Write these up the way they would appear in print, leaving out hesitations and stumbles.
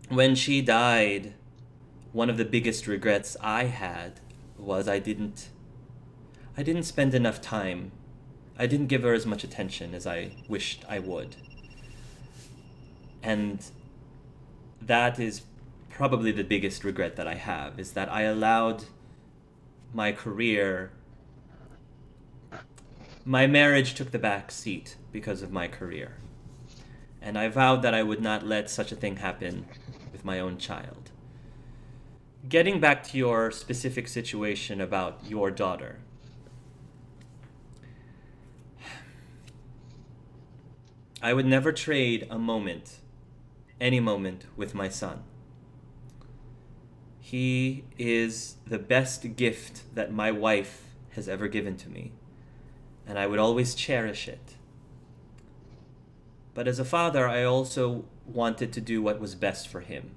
When she died, one of the biggest regrets I had was I didn't spend enough time. I didn't give her as much attention as I wished I would. And that is probably the biggest regret that I have, is that I allowed my career, my marriage took the back seat because of my career. And I vowed that I would not let such a thing happen with my own child. Getting back to your specific situation about your daughter, I would never trade a moment, any moment, with my son. He is the best gift that my wife has ever given to me, and I would always cherish it. But as a father, I also wanted to do what was best for him,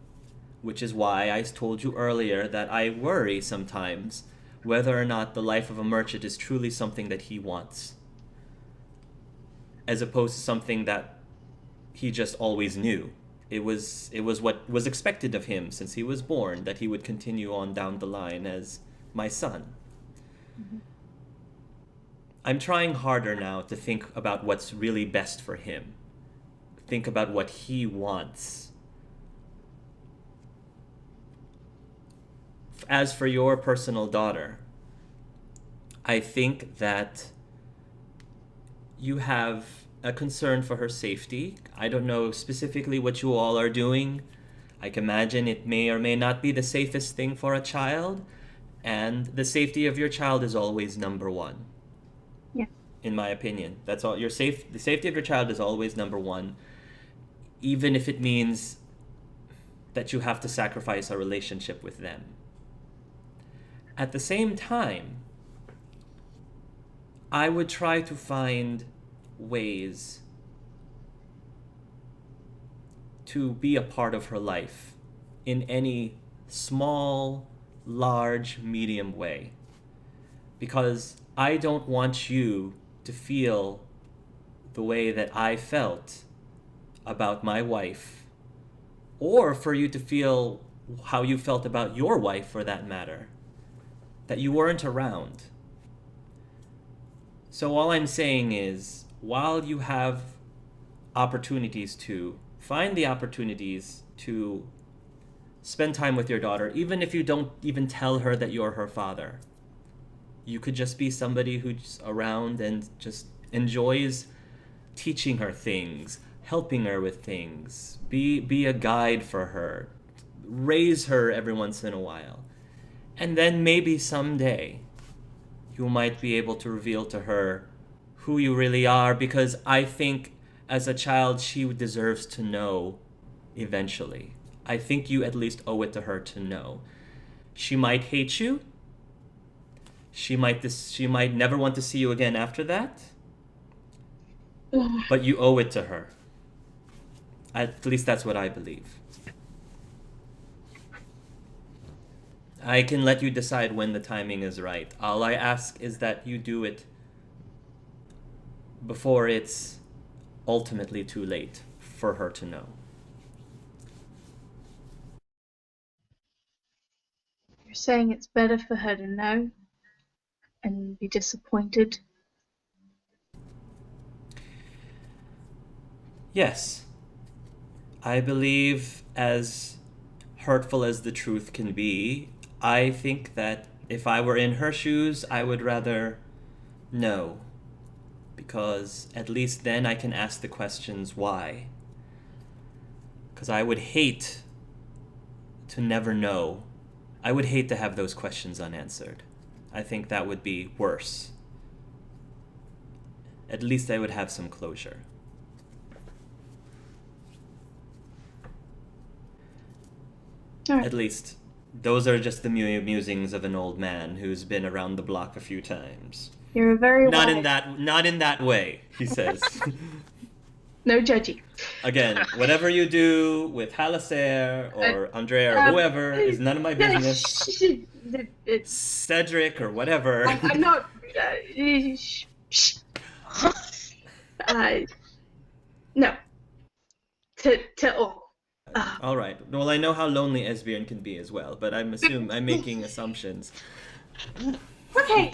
which is why I told you earlier that I worry sometimes whether or not the life of a merchant is truly something that he wants, as opposed to something that he just always knew. It was what was expected of him since he was born, that he would continue on down the line as my son. Mhm. I'm trying harder now to think about what's really best for him. Think about what he wants. As for your personal daughter, I think that you have a concern for her safety. I don't know specifically what you all are doing. I can imagine it may or may not be the safest thing for a child, and the safety of your child is always number one, Yeah. in my opinion. That's all. The safety of your child is always number one, even if it means that you have to sacrifice a relationship with them. At the same time, I would try to find ways to be a part of her life in any small, large, medium way. Because I don't want you to feel the way that I felt about my wife, or for you to feel how you felt about your wife, for that matter, that you weren't around. So all I'm saying is, while you have opportunities to, find the opportunities to spend time with your daughter, even if you don't even tell her that you're her father. You could just be somebody who's around and just enjoys teaching her things, helping her with things, be a guide for her, raise her every once in a while. And then maybe someday you might be able to reveal to her who you really are, because I think as a child she deserves to know eventually. I think you at least owe it to her to know. She might hate you. She might never want to see you again after that, but you owe it to her. At least that's what I believe. I can let you decide when the timing is right. All I ask is that you do it before it's ultimately too late for her to know. You're saying it's better for her to know and be disappointed. Yes, I believe, as hurtful as the truth can be, I think that if I were in her shoes, I would rather know. Because at least then I can ask the questions why. Because I would hate to never know. I would hate to have those questions unanswered. I think that would be worse. At least I would have some closure. All right. At least those are just the musings of an old man who's been around the block a few times. You're a very Not in wise. that not in that way, he says. No judgy. Again, whatever you do with Haliserre Uh, or Andrea or um, whoever is none of my business. it, Cedric or whatever. I'm not. Uh, no. To all. Ah, All right. Well, I know how lonely Esbjorn can be as well, but I'm making assumptions. okay.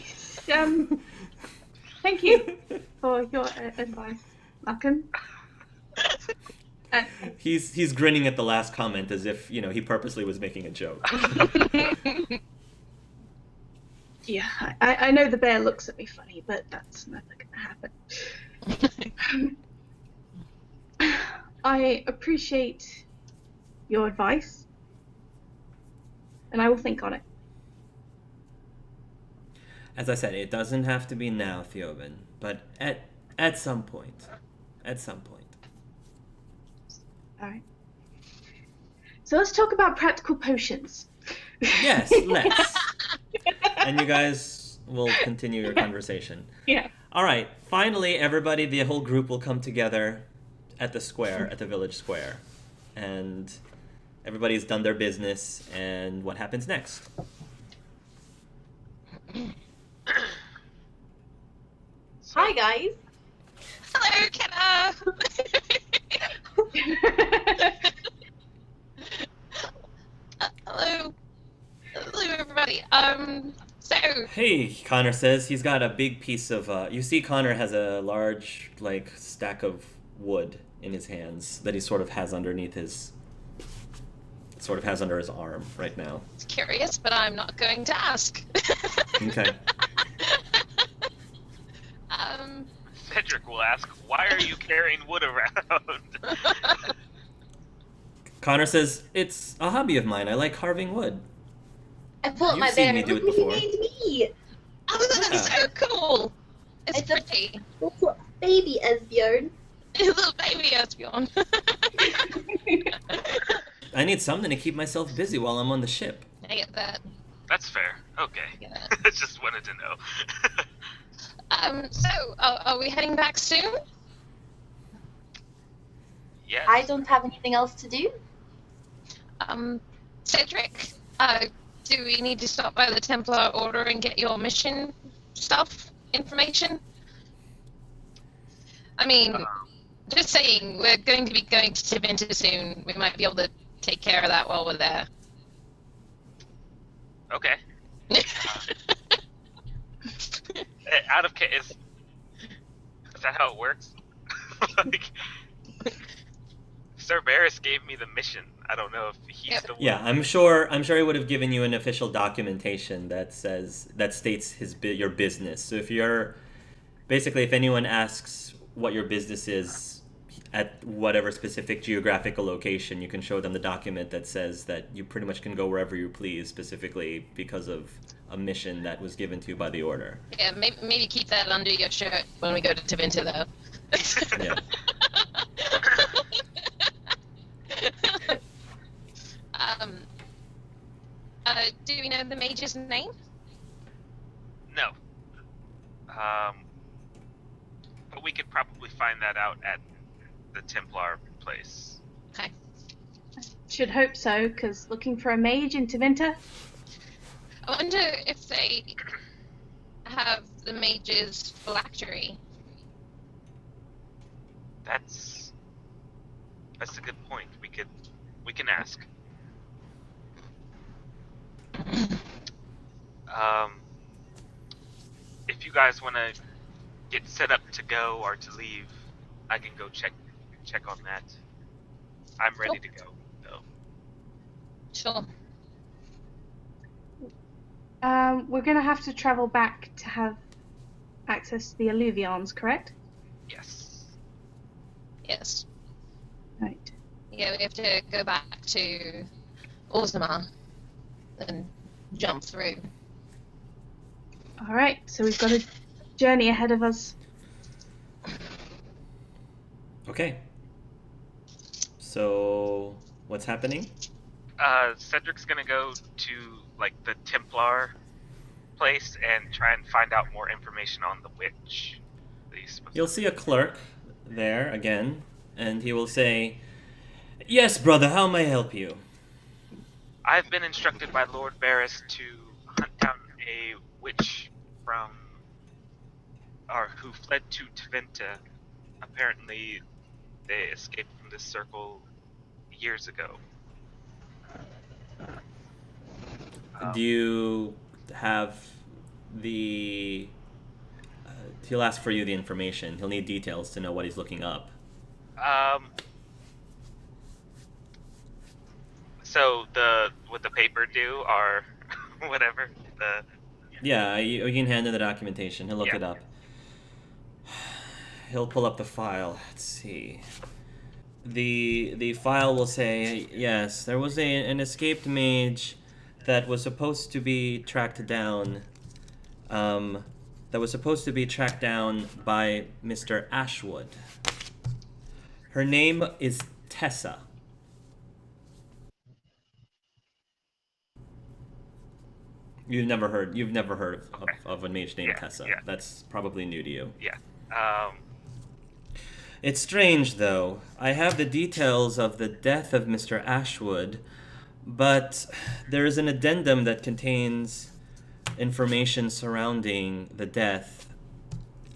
Thank you for your advice, Malcolm. Uh, He's grinning at the last comment as if he purposely was making a joke. yeah, I know the bear looks at me funny, but that's never gonna happen. I appreciate your advice, and I will think on it. As I said, it doesn't have to be now, Theoben, but at some point, at some point. All right. So let's talk about practical potions. Yes, let's. And you guys will continue your conversation. Yeah. All right. Finally, everybody, the whole group will come together at the square, at the village square, and everybody's done their business. And what happens next? Hi guys. Hello, Kenna. Hello. Hello, everybody. So. Hey, Connor says he's got a big piece of. You see, Connor has a large, stack of wood in his hands that he sort of has underneath his. Sort of has under his arm right now. It's curious, but I'm not going to ask. Okay. Cedric will ask, why are you carrying wood around? Connor says, it's a hobby of mine. I like carving wood. I pull up You've my seen bear me and do look it what you before. made me. Oh, that's so cool. It's It's a- pretty. Little baby Esbjorn. A little baby Esbjorn. I need something to keep myself busy while I'm on the ship. I get that. That's fair. Okay. I get that. I just wanted to know. So, are we heading back soon? Yes. I don't have anything else to do. Cedric, do we need to stop by the Templar Order and get your mission stuff, information? I mean, just saying, we're going to be going to Tevinter soon. We might be able to take care of that while we're there. Okay. Out of case, is that how it works? Like, Sir Barris gave me the mission. I don't know if he's Yep. the one. Yeah, I'm sure he would have given you an official documentation that states your business. So if anyone asks what your business is at whatever specific geographical location, you can show them the document that says that you pretty much can go wherever you please, specifically because of a mission that was given to you by the order. Yeah, maybe keep that under your shirt when we go to Tevinter, though. Yeah. Do we know the mage's name? No. But we could probably find that out at the Templar place. Okay. Should hope so, because looking for a mage in Tevinter? I wonder if they have the mage's phylactery. That's a good point. We can ask. If you guys want to get set up to go or to leave, I can go check on that. I'm ready to go, though. Sure. We're going to have to travel back to have access to the alluvions, correct? Yes. Yes. Right. Yeah, we have to go back to Orzammar and jump through. All right, so we've got a journey ahead of us. Okay. So, what's happening? Cedric's gonna go to the Templar place and try and find out more information on the witch. that he's supposed You'll see a clerk there again, and he will say, "Yes, brother, how may I help you?" I've been instructed by Lord Barris to hunt down a witch who fled to Tevinter. Apparently, they escaped from this circle years ago. Do you have the... he'll ask for you the information. He'll need details to know what he's looking up. So what the paper do, or whatever, Yeah, you can hand in the documentation. He'll look Yeah. it up. He'll pull up the file. Let's see. The file will say, yes, there was an escaped mage that was supposed to be tracked down. That was supposed to be tracked down by Mr. Ashwood. Her name is Tessa. You've never heard of a mage named Yeah, Tessa. yeah. That's probably new to you. yeah. It's strange, though. I have the details of the death of Mr. Ashwood, but there is an addendum that contains information surrounding the death.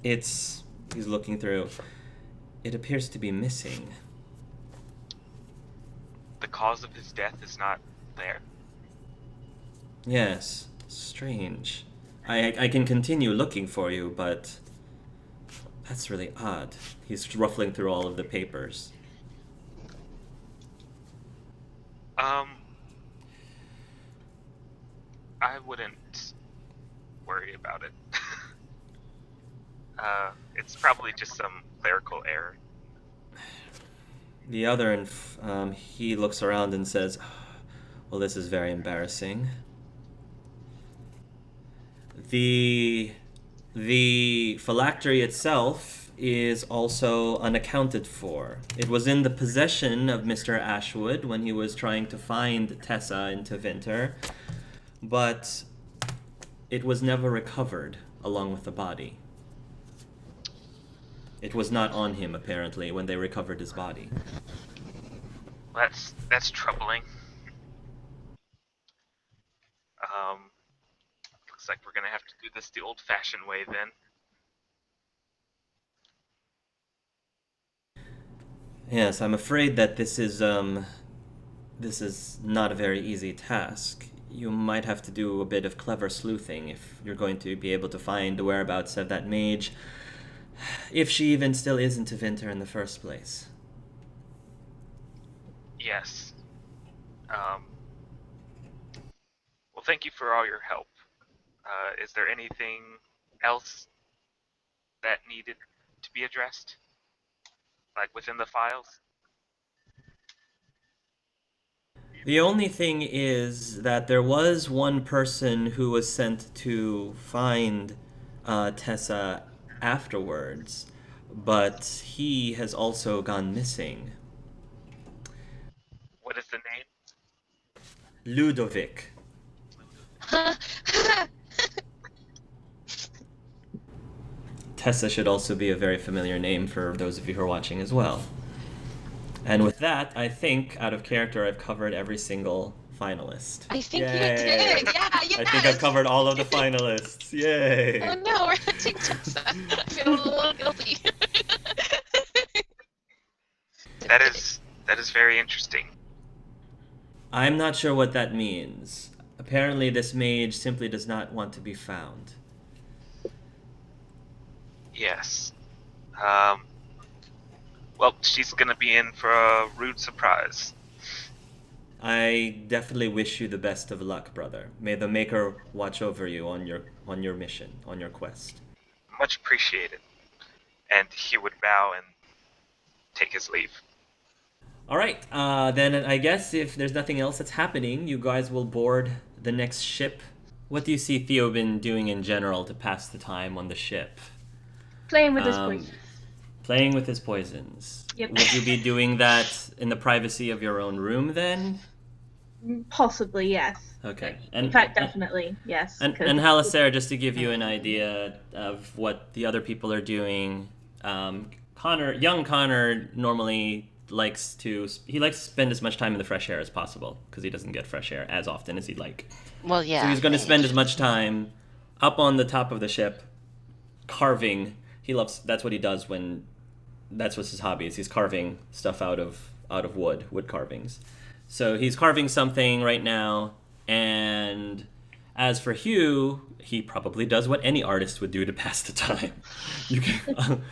He's looking through. It appears to be missing. The cause of his death is not there. Yes, strange. I can continue looking for you, but that's really odd. He's ruffling through all of the papers. I wouldn't worry about it. It's probably just some clerical error. The other, he looks around and says, well, this is very embarrassing. The phylactery itself is also unaccounted for. It was in the possession of Mr. Ashwood when he was trying to find Tessa in Tevinter, but it was never recovered along with the body. It was not on him, apparently, when they recovered his body. That's troubling. Looks like we're gonna have to do this the old-fashioned way then. Yes, I'm afraid that this is not a very easy task. You might have to do a bit of clever sleuthing if you're going to be able to find the whereabouts of that mage, if she even still is in Tevinter in the first place. Yes. Well, thank you for all your help. Is there anything else that needed to be addressed? Like within the files? The only thing is that there was one person who was sent to find Tessa afterwards, but he has also gone missing. What is the name? Ludovic. Tessa should also be a very familiar name for those of you who are watching as well. And with that, I think, out of character, I've covered every single finalist. I think Yay. you did. Yeah, yes. I think I've covered all of the finalists. Yay! Oh no, we're hunting Tessa. I feel a little guilty. That is very interesting. I'm not sure what that means. Apparently, this mage simply does not want to be found. Yes. Well, she's gonna be in for a rude surprise. I definitely wish you the best of luck, brother. May the Maker watch over you on your mission, on your quest. Much appreciated. And he would bow and take his leave. All right, then I guess if there's nothing else that's happening, you guys will board the next ship. What do you see Theobin doing in general to pass the time on the ship? Playing with his poison. Playing with his poisons. Yep. Would you be doing that in the privacy of your own room then? Possibly, yes. Okay. In fact, definitely, yes. And 'cause- Haliserre, just to give you an idea of what the other people are doing, young Connor normally likes to spend as much time in the fresh air as possible because he doesn't get fresh air as often as he'd like. Well, yeah. So he's going to spend as much time up on the top of the ship carving. That's what he does that's what his hobby is. He's carving stuff out of of wood carvings. So he's carving something right now, and as for Hugh, he probably does what any artist would do to pass the time. You can,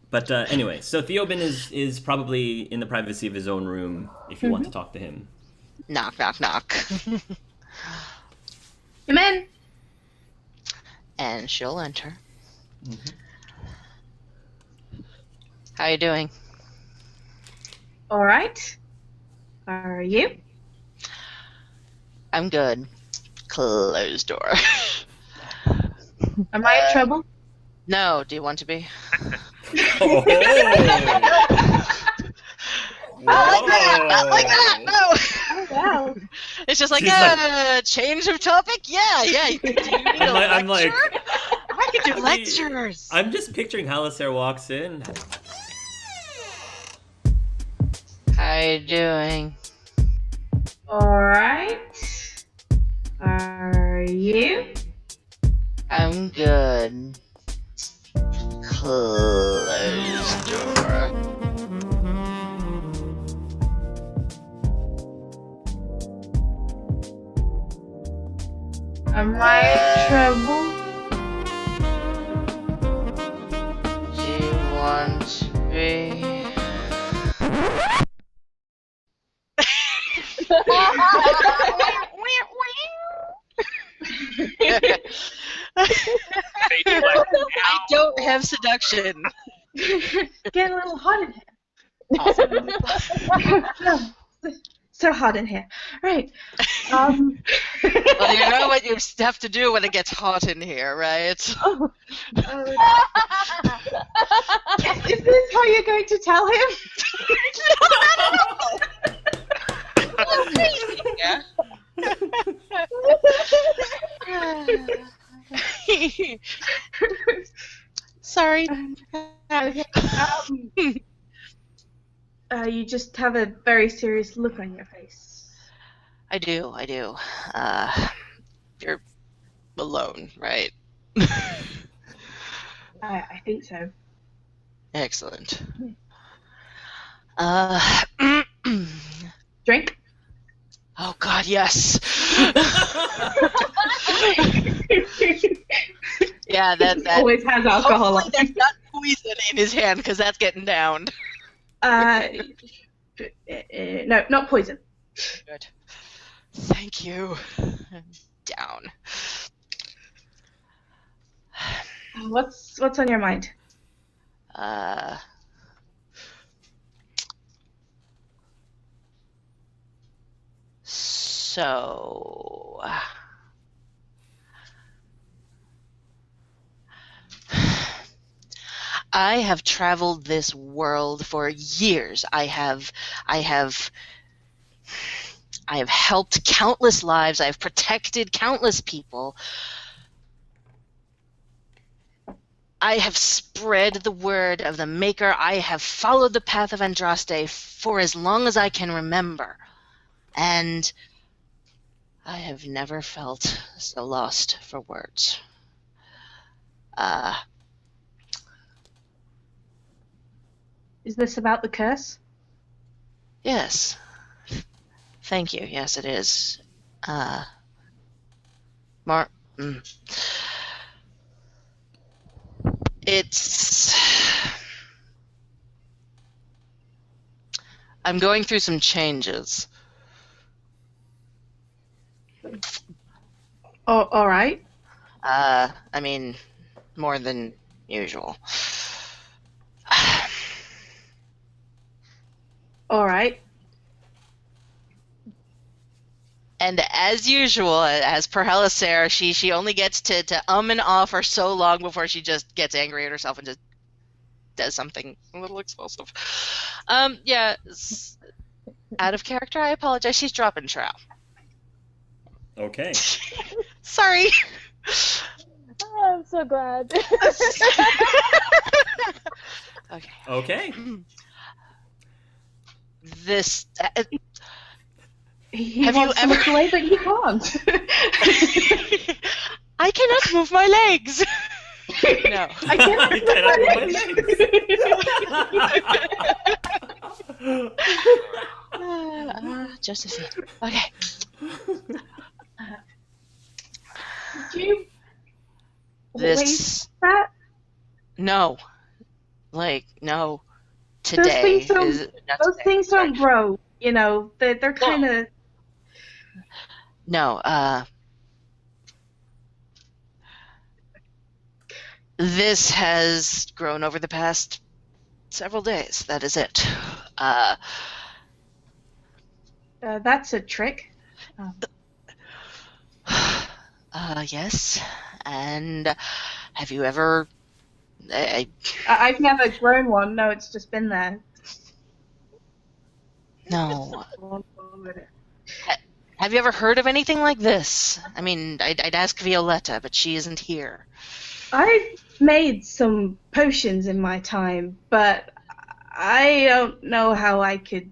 but anyway, so Theobin is probably in the privacy of his own room if you want to talk to him. Knock, knock, knock. Come in. And she'll enter. Mm-hmm. How you doing? All right. Are you? I'm good. Closed door. Am I in trouble? No, do you want to be? Oh. Not like that! Not like that! No! Oh, wow. It's just like, She's like- change of topic? Yeah. Do you need I'm like- lecture? I can do lectures! I'm just picturing Haliserre walks in. How you doing? All right. Are you? I'm good. Closed door. Am I in trouble? Do you want to be? I don't have seduction. Get a little hot in here. So hot in here. Right. Well, you know what you have to do when it gets hot in here, right? Oh. Is this how you're going to tell him? Yeah. Sorry. Okay. You just have a very serious look on your face. I do. You're alone, right? I think so. Excellent. Drink? Oh God, yes. Yeah, that Always has alcohol. hopefully that's not poison in his hand, because that's getting downed. No, not poison. Good. Thank you. Down. What's on your mind? So I have traveled this world for years. I have helped countless lives. I have protected countless people. I have spread the word of the Maker. I have followed the path of Andraste for as long as I can remember. And I have never felt so lost for words. Is this about the curse? Yes. Thank you. Yes, it is. It's... I'm going through some changes. Oh, all right. I mean, more than usual. All right. And as usual, as per Haliserre, she only gets to and ah for so long before she just gets angry at herself and just does something a little explosive. Yeah, out of character, I apologize. She's dropping trowel. Okay. Sorry. Oh, I'm so glad. Okay. Okay. This... He Have you wants to ever- look away, but he can't. I cannot move my legs. No. I Can't. Josephine. Okay. Did you This. waste that? No. No. Those Today things don't. is not Those today. things Sorry. don't grow. You know, they're kind of. No. This has grown over the past several days. That is it. That's a trick. Yes. And have you ever? I've never grown one. No, it's just been there. No. Have you ever heard of anything like this? I mean, I'd ask Violetta, but she isn't here. I've made some potions in my time, but I don't know how I could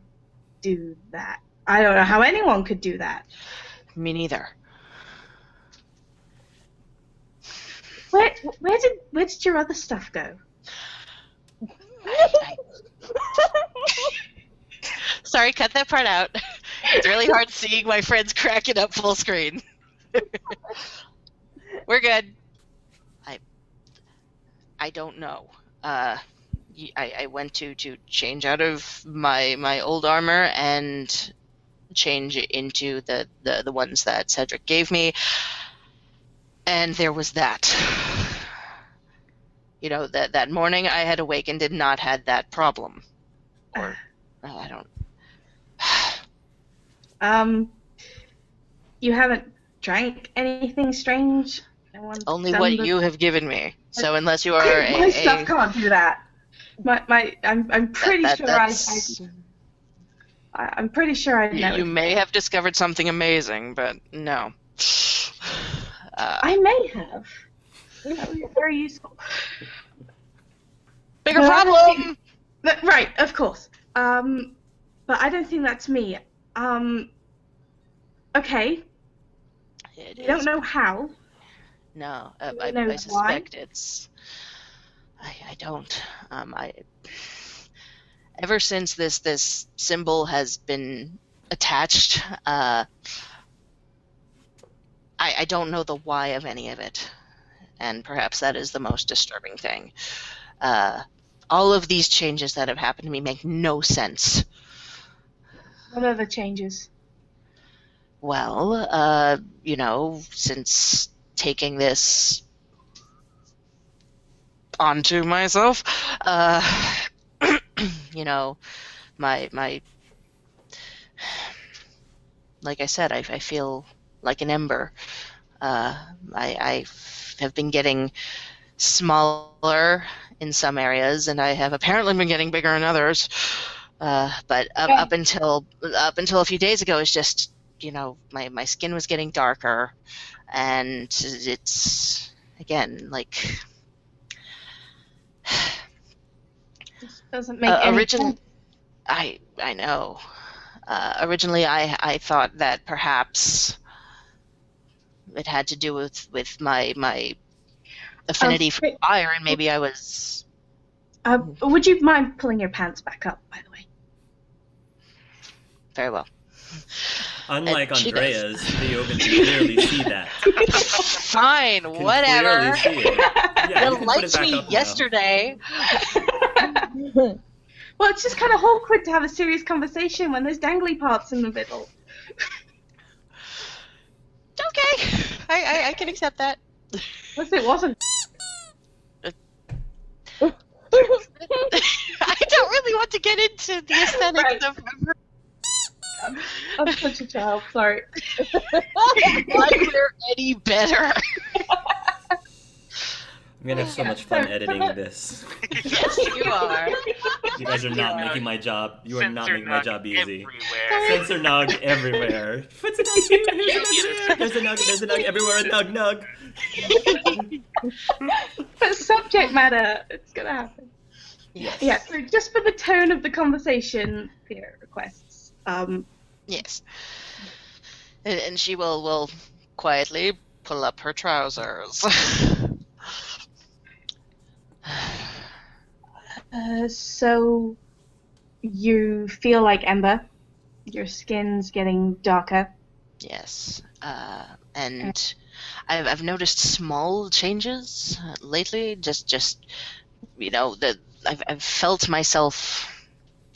do that. I don't know how anyone could do that. Me neither. Where did your other stuff go? Sorry, cut that part out. It's really hard seeing my friends cracking up full screen. We're good. I don't know. I went to change out of my old armor and change it into the ones that Cedric gave me, and there was that. You know, that morning I had awakened and not had that problem. Or I don't. You haven't drank anything strange? No one's Only done what the- you have given me. So unless you are My stuff can't do that. I'm pretty sure I'm pretty sure I know. You may have discovered something amazing, but no. I may have. That would be very useful. Bigger No, I don't problem. Right, of course. But I don't think that's me. Okay. It You don't is. know how. No, Do I you know suspect it's. I don't. Ever since this symbol has been attached, I don't know the why of any of it, and perhaps that is the most disturbing thing. All of these changes that have happened to me make no sense. What are the changes? Well, you know, since taking this onto myself, you know, my like I said, I feel like an ember. I have been getting smaller in some areas, and I have apparently been getting bigger in others. But up until a few days ago, it's just, you know, my skin was getting darker, and it's again like. This doesn't make any sense. I know. Originally, I thought that perhaps it had to do with my affinity for fire, and maybe I was. Would you mind pulling your pants back up, by the way? Very well. Unlike She Andrea's, Theogan can clearly see that. Fine, Can whatever. clearly see it. Yeah, you You can put it liked back me up now. yesterday. Well, it's just kind of awkward to have a serious conversation when there's dangly parts in the middle. Okay, I can accept that. Unless it wasn't. I don't really want to get into the aesthetics Right. of. I'm such a child, sorry. Why we're any better? I'm gonna have so much fun editing this. Yes, you are. You guys are not making my job. You are not Censor making my nug job easy. Everywhere. Censor nug everywhere. What's a nug here? There's a nug. There's a nug everywhere. A nug. But subject matter, it's gonna happen. Yes. Yeah, so just for the tone of the conversation, Theo requests. Yes. And she will quietly pull up her trousers. So you feel like Ember. Your skin's getting darker. Yes. And I've noticed small changes lately. Just that I've felt myself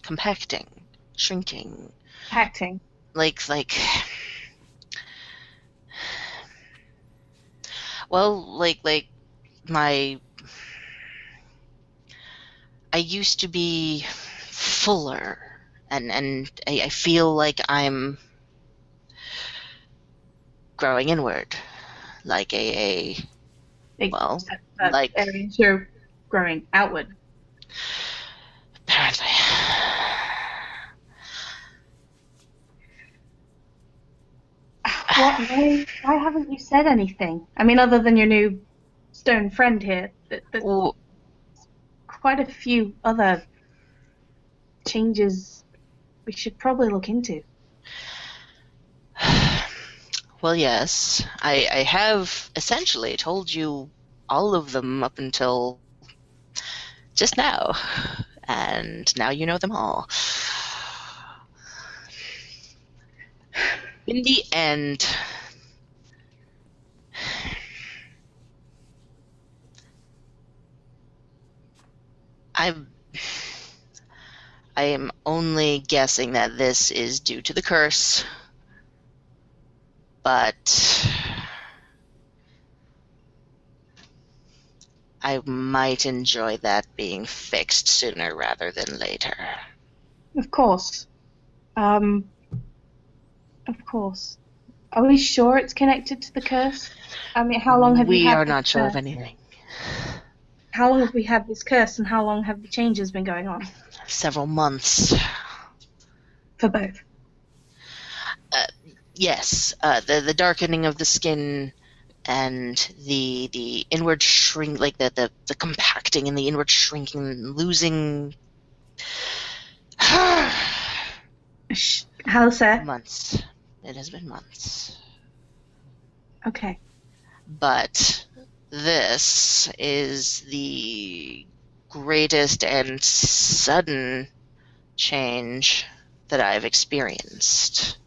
compacting, shrinking. Acting. Like well, like my I used to be fuller, and I feel like I'm growing inward, like a well, Except like areas you're growing outward. apparently. Why haven't you said anything? I mean, other than your new stone friend here, Well, quite a few other changes we should probably look into. well, yes, I have essentially told you all of them up until just now, and now you know them all. In the end, I am only guessing that this is due to the curse, but I might enjoy that being fixed sooner rather than later. Of course. Of course. Are we sure it's connected to the curse? I mean, how long have you We had are this not sure of curse? anything. How long have we had this curse, and how long have the changes been going on? Several months. For both. Yes, the darkening of the skin and the inward shrink, like the compacting and the inward shrinking, losing Haliserre? months. It has been months. Okay. But this is the greatest and sudden change that I've experienced.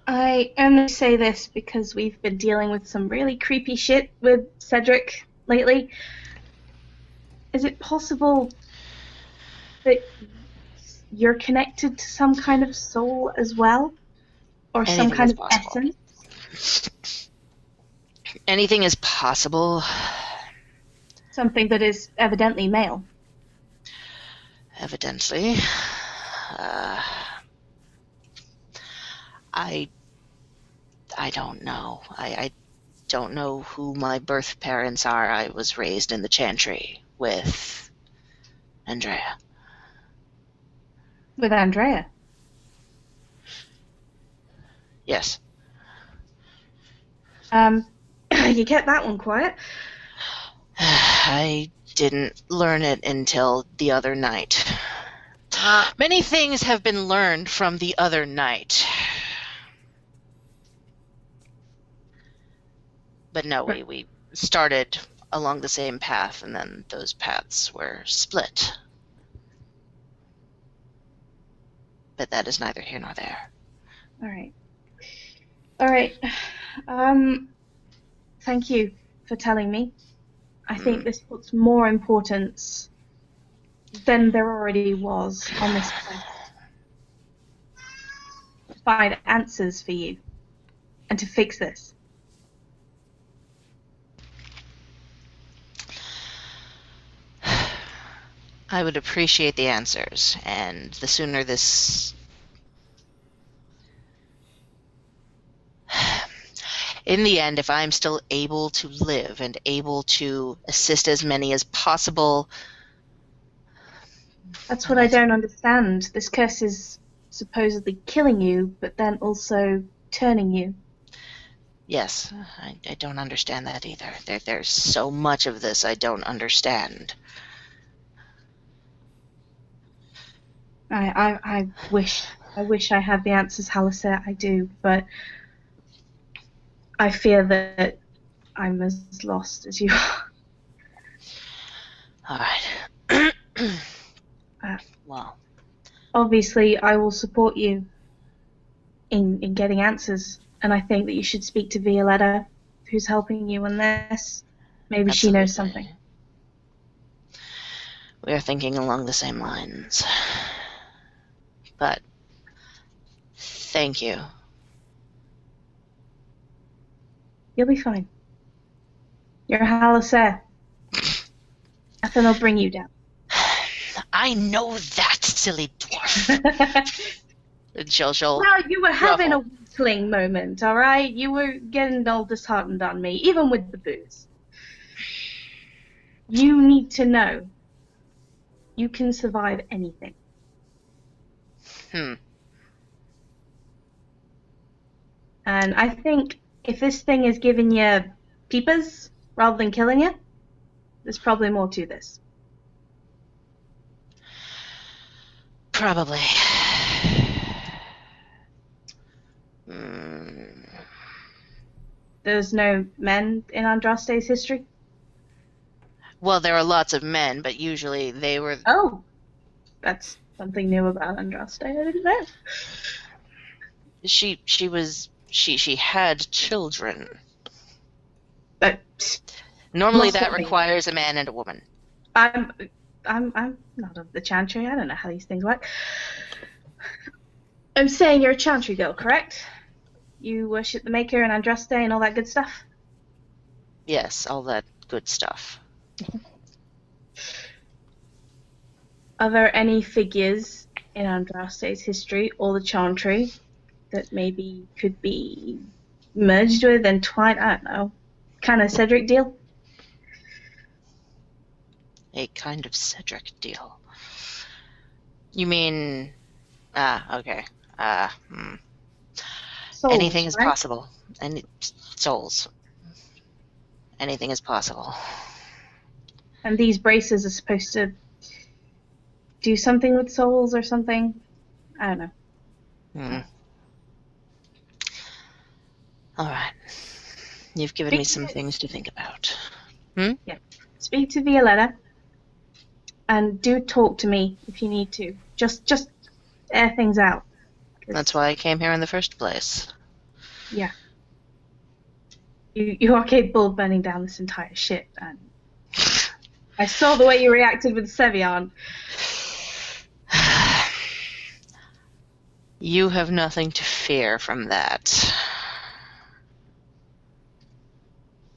I only say this because we've been dealing with some really creepy shit with Cedric lately. Is it possible that you're connected to some kind of soul as well? Or some Anything kind is of possible. essence? Anything is possible. Something that is evidently male. Evidently. I don't know. I don't know who my birth parents are. I was raised in the Chantry with Andrea. With Andrea. Yes. You kept that one quiet. I didn't learn it until the other night. Many things have been learned from the other night. But no, we started along the same path, and then those paths were split. But that is neither here nor there. All right. Thank you for telling me. I think this puts more importance than there already was on this quest. To find answers for you and to fix this. I would appreciate the answers, and the sooner this... In the end, if I'm still able to live and able to assist as many as possible... That's what I don't understand. This curse is supposedly killing you, but then also turning you. Yes, I don't understand that either. There's so much of this I don't understand. I wish I had the answers, Haliserre. I do, but I fear that I'm as lost as you are. All right. Well, Obviously, I will support you in getting answers, and I think that you should speak to Violetta, who's helping you on this. Maybe she knows absolutely. something. We are thinking along the same lines. But thank you. You'll be fine. You're a Haliserre. Nothing will bring you down. I know that, silly dwarf. She'll Well, you were having ruffle. a weakling moment, all right? You were getting all disheartened on me, even with the booze. You need to know you can survive anything. Hmm. And I think if this thing is giving you peepers rather than killing you, there's probably more to this. Probably. There's no men in Andraste's history? Well, there are lots of men, but usually they were. Oh, that's something new about Andraste. I didn't know. She had children. But Normally Must that have been. requires a man and a woman. I'm not of the Chantry. I don't know how these things work. I'm saying you're a Chantry girl, correct? You worship the Maker and Andraste and all that good stuff? Yes, all that good stuff. Are there any figures in Andraste's history or the Chantry that maybe could be merged with, entwined? I don't know. Kind of Cedric deal? A kind of Cedric deal. You mean... okay. Souls, Anything is right? possible. And souls. Anything is possible. And these braces are supposed to do something with souls or something? I don't know. All right. You've given me some things to think about. Speak to Violetta and do talk to me if you need to. Just air things out. That's why I came here in the first place. Yeah. You are capable of burning down this entire ship, and I saw the way you reacted with Sevion. You have nothing to fear from that.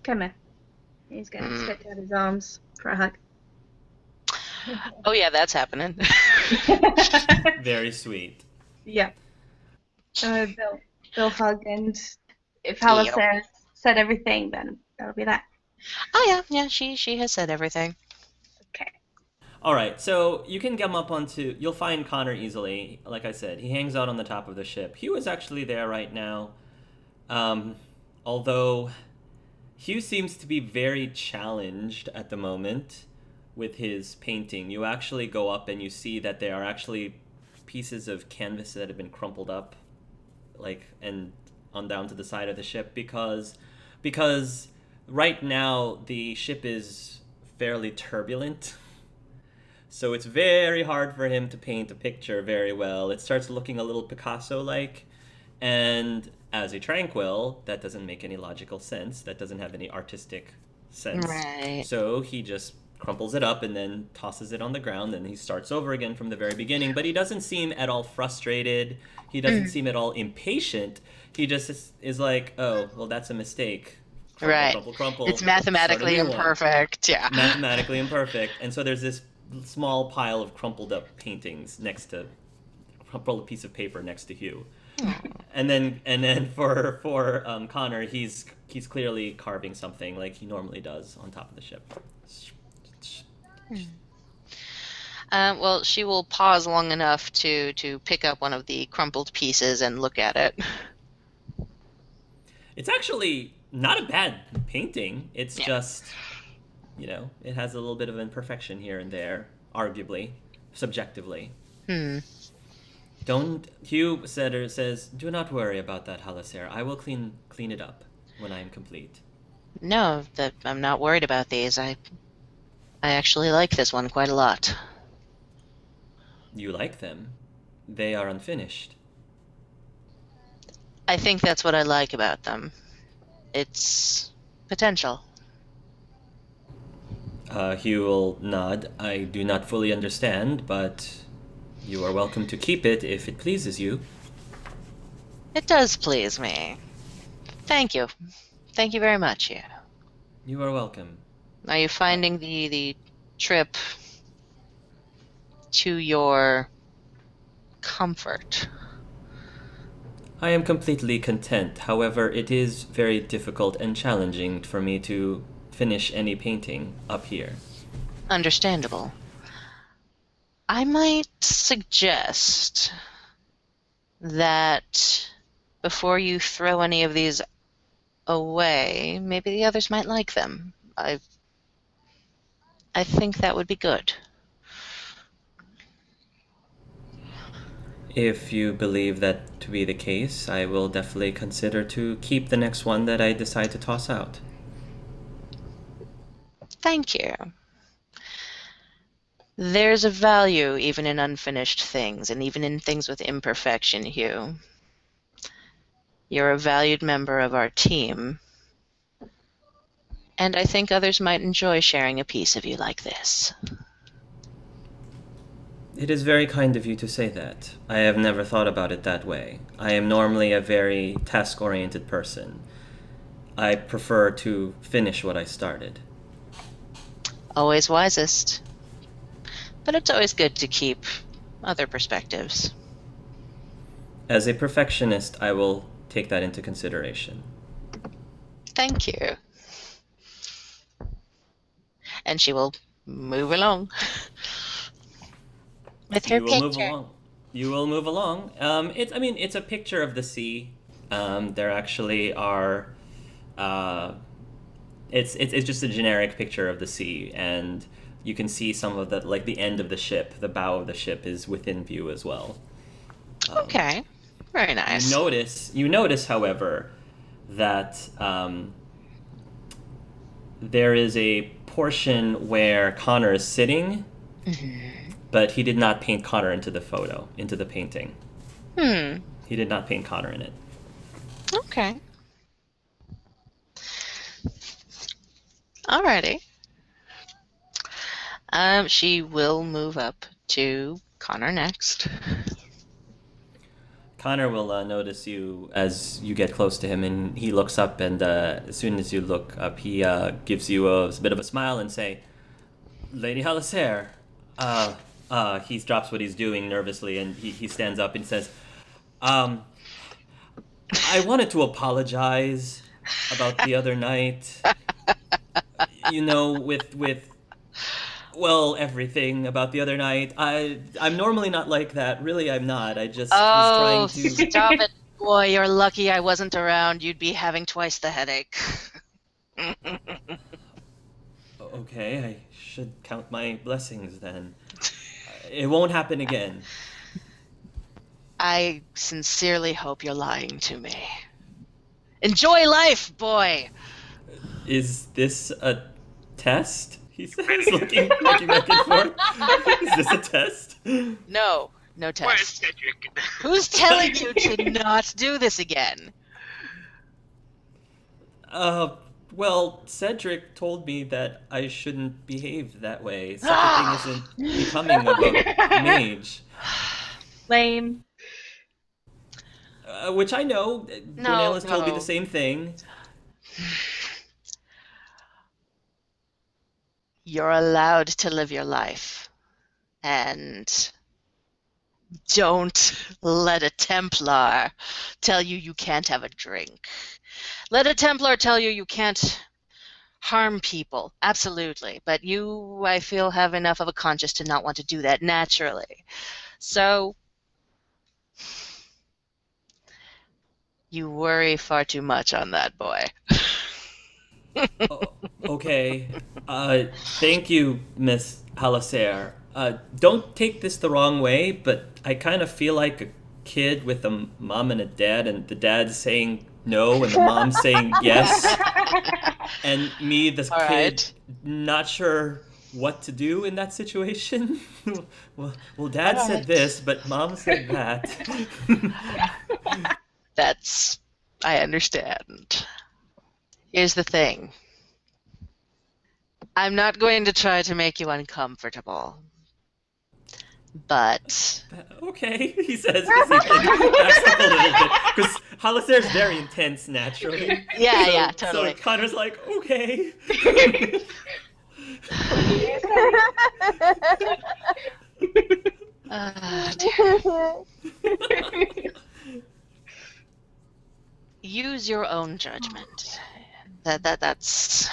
Come here. He's gonna stick out his arms for a hug. Oh yeah, that's happening. Very sweet. Yeah. They'll hug, and if Haliserre said everything, then that'll be that. Oh yeah, she has said everything. Okay. All right, so you can come up onto. You'll find Connor easily. Like I said, he hangs out on the top of the ship. Hugh is actually there right now, although Hugh seems to be very challenged at the moment with his painting. You actually go up and you see that there are actually pieces of canvas that have been crumpled up, and on down to the side of the ship because right now the ship is fairly turbulent. So it's very hard for him to paint a picture very well. It starts looking a little Picasso-like, and as a tranquil, that doesn't make any logical sense. That doesn't have any artistic sense. Right. So he just crumples it up and then tosses it on the ground, and he starts over again from the very beginning. But he doesn't seem at all frustrated. He doesn't seem at all impatient. He just is like, oh, well, that's a mistake. Crumple, Right. crumple, crumple. It's mathematically Start a new one. imperfect. Yeah. Mathematically imperfect. And so there's this small pile of crumpled up paintings next to crumpled piece of paper next to Hugh. And then for Connor, he's clearly carving something like he normally does on top of the ship. Well, she will pause long enough to pick up one of the crumpled pieces and look at it. It's actually not a bad painting. It's just, it has a little bit of imperfection here and there, arguably, subjectively. Hugh says, do not worry about that, Haliserre. I will clean it up when I am complete. No, I'm not worried about these. I actually like this one quite a lot. You like them. They are unfinished. I think that's what I like about them. It's potential. Hugh will nod. I do not fully understand, but you are welcome to keep it if it pleases you. It does please me. Thank you. Thank you very much, Hugh. You are welcome. Are you finding the trip to your comfort? I am completely content. However, it is very difficult and challenging for me to finish any painting up here. Understandable. I might suggest that before you throw any of these away, maybe the others might like them. I think that would be good. If you believe that to be the case, I will definitely consider to keep the next one that I decide to toss out. Thank you. There's a value even in unfinished things, and even in things with imperfection, Hugh. You're a valued member of our team, and I think others might enjoy sharing a piece of you like this. It is very kind of you to say that. I have never thought about it that way. I am normally a very task-oriented person. I prefer to finish what I started. Always wisest. But it's always good to keep other perspectives. As a perfectionist, I will take that into consideration. Thank you. And she will move along with her You will move picture. along. You will move along. It's a picture of the sea. There actually are. It's just a generic picture of the sea, and you can see some of the the end of the ship. The bow of the ship is within view as well. Okay, very nice. You notice, however, that there is a portion where Connor is sitting, but he did not paint Connor into the painting. He did not paint Connor in it. Okay. Alrighty. She will move up to Connor next. Connor will notice you as you get close to him, and he looks up, and as soon as you look up, he gives you a bit of a smile and say, "Lady Haliserre." He drops what he's doing nervously, and he stands up and says, I wanted to apologize about the other night. With everything about the other night. I'm normally not like that. Really, I'm not. I just was trying to... Stop it, boy. You're lucky I wasn't around. You'd be having twice the headache. Okay, I should count my blessings then. It won't happen again. I sincerely hope you're lying to me. Enjoy life, boy! Is this a test? He says, looking back and forth. Is this a test? No Where's test. Cedric? Who's telling you to not do this again? Well, Cedric told me that I shouldn't behave that way. Such a thing isn't becoming of a mage. Lame. Which I know. Brunel has told me the same thing. You're allowed to live your life. And don't let a Templar tell you can't have a drink. Let a Templar tell you can't harm people. Absolutely. But you, I feel, have enough of a conscience to not want to do that naturally. So you worry far too much on that, boy. Okay. Thank you, Miss Haliserre. Don't take this the wrong way, but I kind of feel like a kid with a mom and a dad, and the dad's saying no, and the mom's saying yes, and me, the All kid, right. not sure what to do in that situation. well, Dad All said right. this, but Mom said that. I understand. Here's the thing. I'm not going to try to make you uncomfortable. But Okay, he says, because he backs up a little bit. Because Halisserre's very intense naturally. yeah, So totally. Connor's like, okay. Use your own judgment. That's.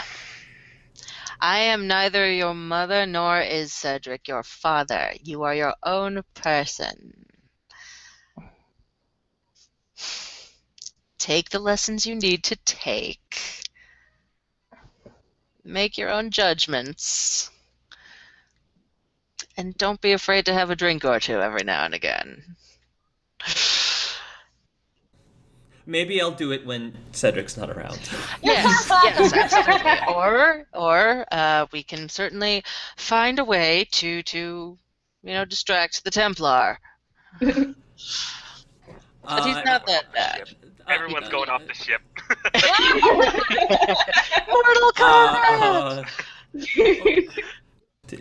I am neither your mother nor is Cedric your father. You are your own person. Take the lessons you need to take. Make your own judgments. And don't be afraid to have a drink or two every now and again. Maybe I'll do it when Cedric's not around. Yes, absolutely. Or we can certainly find a way to distract the Templar. But he's not that bad. Everyone's going off the ship. Mortal Kombat!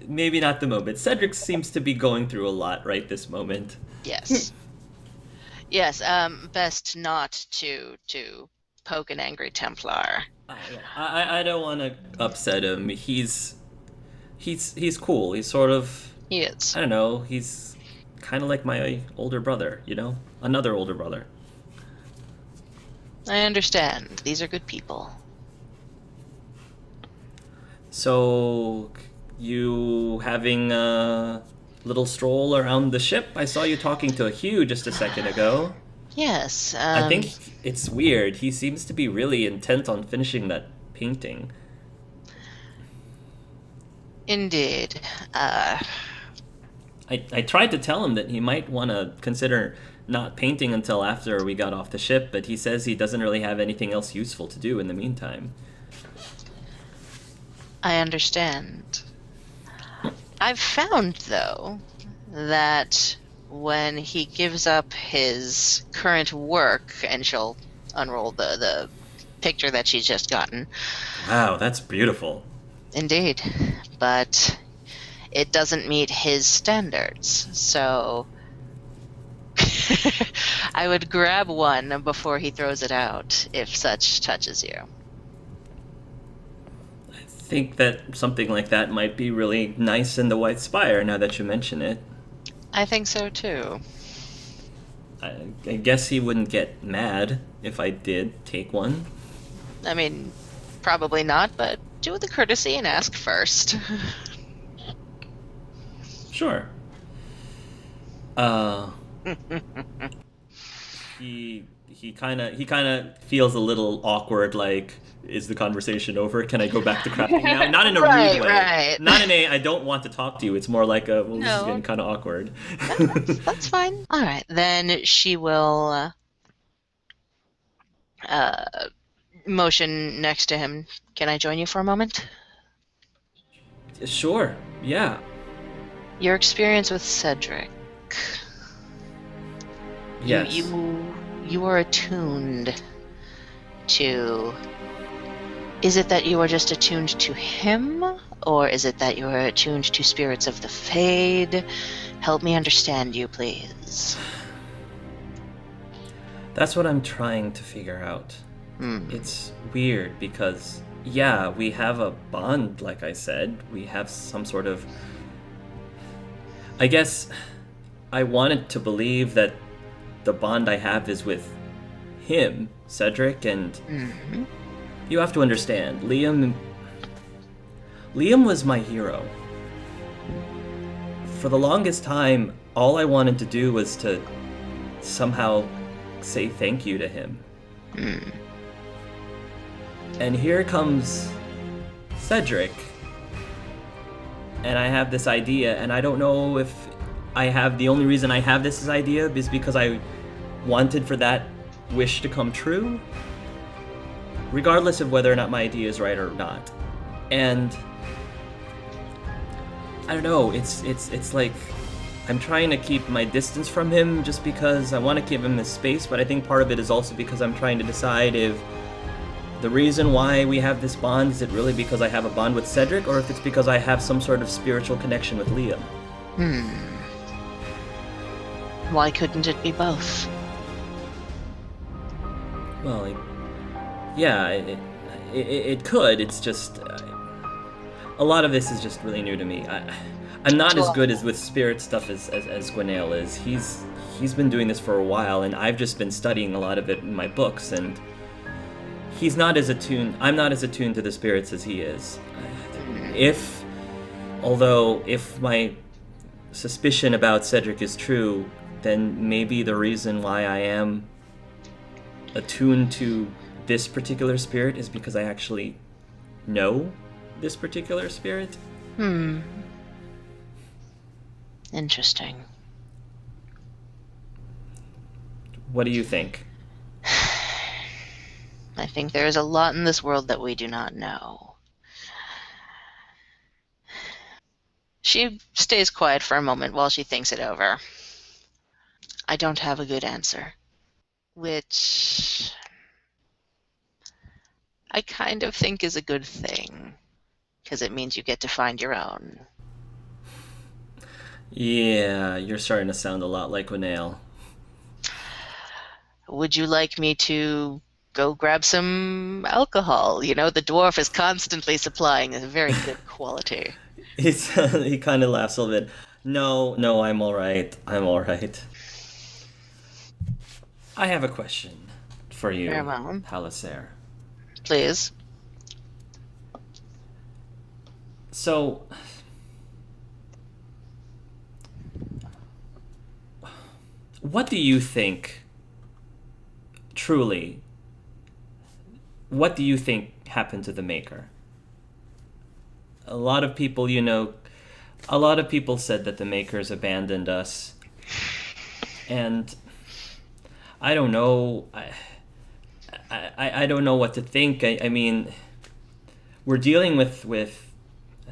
Maybe not the moment. Cedric seems to be going through a lot right this moment. Yes. Yes. Best not to poke an angry Templar. I don't want to upset him. He's cool. He's sort of, He is. I don't know. He's kind of like my older brother. Another older brother. I understand. These are good people. So, you having a little stroll around the ship? I saw you talking to Hugh just a second ago. Yes. I think it's weird. He seems to be really intent on finishing that painting. Indeed. I tried to tell him that he might want to consider not painting until after we got off the ship, but he says he doesn't really have anything else useful to do in the meantime. I understand. I've found, though, that when he gives up his current work, and she'll unroll the picture that she's just gotten. Wow, that's beautiful. Indeed. But it doesn't meet his standards, so I would grab one before he throws it out, if such touches you. I think that something like that might be really nice in the White Spire, now that you mention it. I think so, too. I guess he wouldn't get mad if I did take one. I mean, probably not, but do the courtesy and ask first. Sure. He kind of feels a little awkward, like, is the conversation over? Can I go back to crafting now? Not in a rude way. Right. Not in a I don't want to talk to you. It's more like a, well, this is No. getting kind of awkward. That's fine. All right, then she will motion next to him. Can I join you for a moment? Sure. Yeah. Your experience with Cedric. Yes. You are attuned to. Is it that you are just attuned to him, or is it that you are attuned to spirits of the Fade? Help me understand you, please. That's what I'm trying to figure out. It's weird because, yeah, we have a bond, like I said. We have some sort of... I guess I wanted to believe that the bond I have is with him, Cedric, and you have to understand, Liam was my hero. For the longest time, all I wanted to do was to somehow say thank you to him. And here comes Cedric, and I have this idea, and I don't know if the only reason I have this idea is because I wanted for that wish to come true, regardless of whether or not my idea is right or not. And I don't know, it's like I'm trying to keep my distance from him just because I want to give him his space, but I think part of it is also because I'm trying to decide if the reason why we have this bond, is it really because I have a bond with Cedric, or if it's because I have some sort of spiritual connection with Liam? Why couldn't it be both? Well, it could. It's just a lot of this is just really new to me. I'm not as good as with spirit stuff as Gwenaël is. He's been doing this for a while, and I've just been studying a lot of it in my books, and he's not as attuned. I'm not as attuned to the spirits as he is. If my suspicion about Cedric is true, then maybe the reason why I am attuned to this particular spirit is because I actually know this particular spirit. Interesting. What do you think? I think there is a lot in this world that we do not know. She stays quiet for a moment while she thinks it over. I don't have a good answer. Which I kind of think is a good thing, because it means you get to find your own. Yeah, you're starting to sound a lot like Gwenaël. Would you like me to go grab some alcohol? You know, the dwarf is constantly supplying a very good quality. He kind of laughs a little bit. No, I'm all right. I have a question for you, Very well. Haliserre. Please. So, what do you think, truly, what do you think happened to the Maker? A lot of people said that the Makers abandoned us. And I don't know. I don't know what to think. I mean, we're dealing with...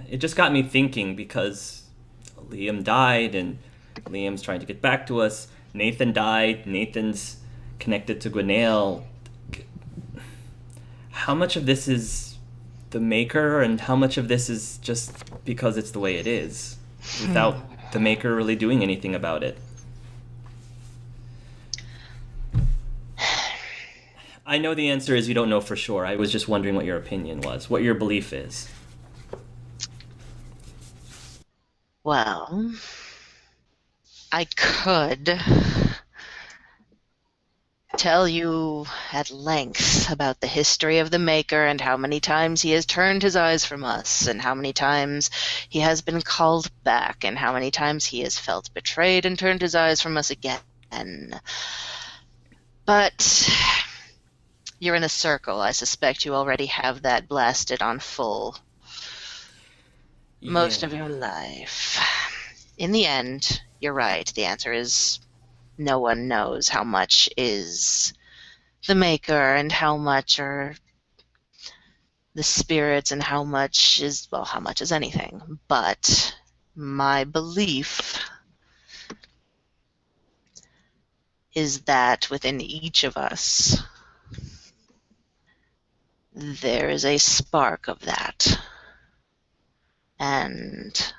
It just got me thinking, because Liam died, and Liam's trying to get back to us. Nathan died. Nathan's connected to Gwenaël. How much of this is the Maker, and how much of this is just because it's the way it is, without the Maker really doing anything about it? I know the answer is you don't know for sure. I was just wondering what your opinion was, what your belief is. Well, I could tell you at length about the history of the Maker and how many times he has turned his eyes from us, and how many times he has been called back, and how many times he has felt betrayed and turned his eyes from us again. But you're in a circle. I suspect you already have that blasted on full most of your life. In the end, you're right. The answer is no one knows how much is the Maker and how much are the spirits and how much is anything. But my belief is that within each of us there is a spark of that. And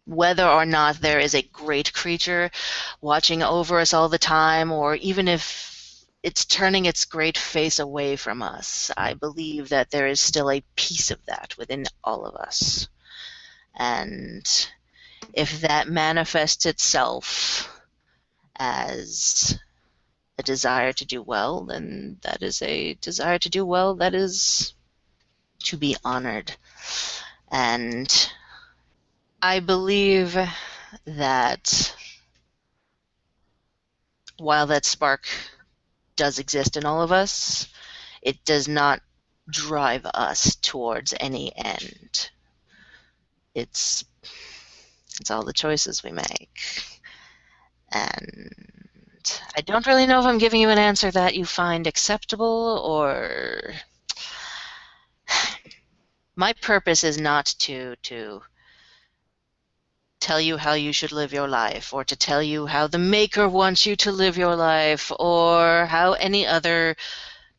whether or not there is a great creature watching over us all the time, or even if it's turning its great face away from us, I believe that there is still a piece of that within all of us. And if that manifests itself as a desire to do well, then that is a desire to do well that is to be honored. And I believe that while that spark does exist in all of us, it does not drive us towards any end. It's all the choices we make. And I don't really know if I'm giving you an answer that you find acceptable or... My purpose is not to tell you how you should live your life, or to tell you how the Maker wants you to live your life, or how any other